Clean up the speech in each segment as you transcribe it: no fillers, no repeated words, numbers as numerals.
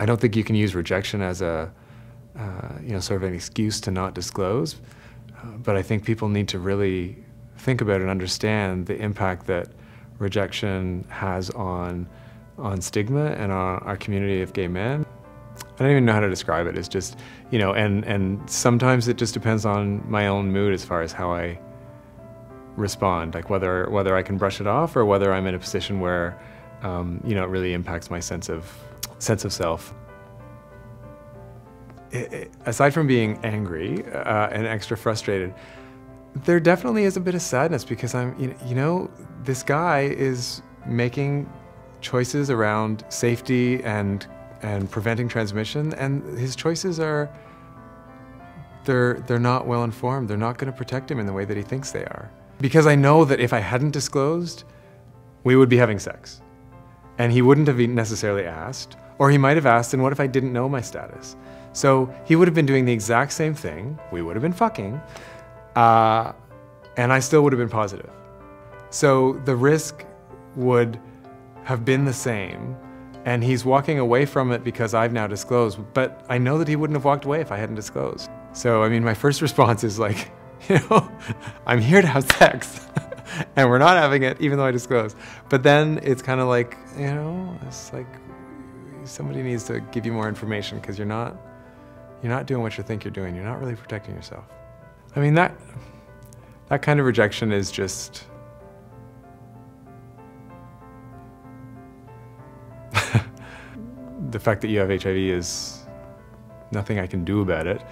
I don't think you can use rejection as a, sort of an excuse to not disclose, but I think people need to really think about and understand the impact that rejection has on stigma and on our community of gay men. I don't even know how to describe it. It's just, and sometimes it just depends on my own mood as far as how I respond, like whether I can brush it off or whether I'm in a position where, it really impacts my sense of self. Aside from being angry and extra frustrated, there definitely is a bit of sadness because this guy is making choices around safety and preventing transmission, and his choices they're not well informed. They're not going to protect him in the way that he thinks they are. Because I know that if I hadn't disclosed, we would be having sex. And he wouldn't have necessarily asked, or he might have asked, and what if I didn't know my status? So he would have been doing the exact same thing, we would have been fucking, and I still would have been positive. So the risk would have been the same, and he's walking away from it because I've now disclosed, but I know that he wouldn't have walked away if I hadn't disclosed. So, I mean, my first response is like, I'm here to have sex, and we're not having it even though I disclosed. But then it's kind of like, it's like somebody needs to give you more information because you're not doing what you think you're doing. You're not really protecting yourself. I mean, that kind of rejection is just, the fact that you have HIV is nothing I can do about it.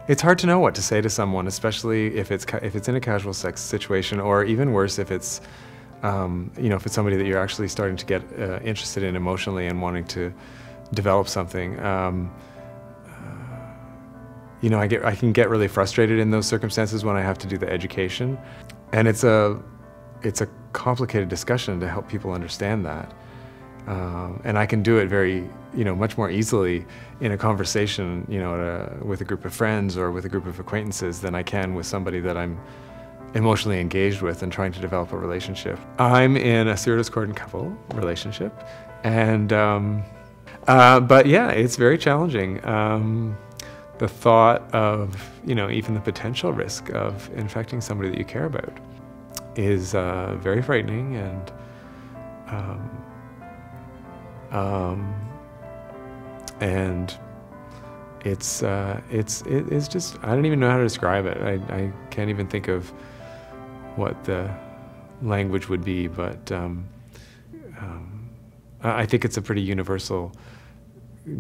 It's hard to know what to say to someone, especially if it's in a casual sex situation, or even worse if it's, if it's somebody that you're actually starting to get interested in emotionally and wanting to develop something. I can get really frustrated in those circumstances when I have to do the education, and it's a complicated discussion to help people understand that. And I can do it very, much more easily in a conversation, with a group of friends or with a group of acquaintances than I can with somebody that I'm emotionally engaged with and trying to develop a relationship. I'm in a sero-discordant couple relationship, and but yeah, it's very challenging. The thought of, even the potential risk of infecting somebody that you care about is very frightening, and it's just, I don't even know how to describe it. I can't even think of what the language would be, but I think it's a pretty universal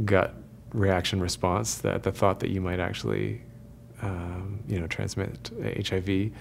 gut reaction response, that the thought that you might actually, transmit HIV.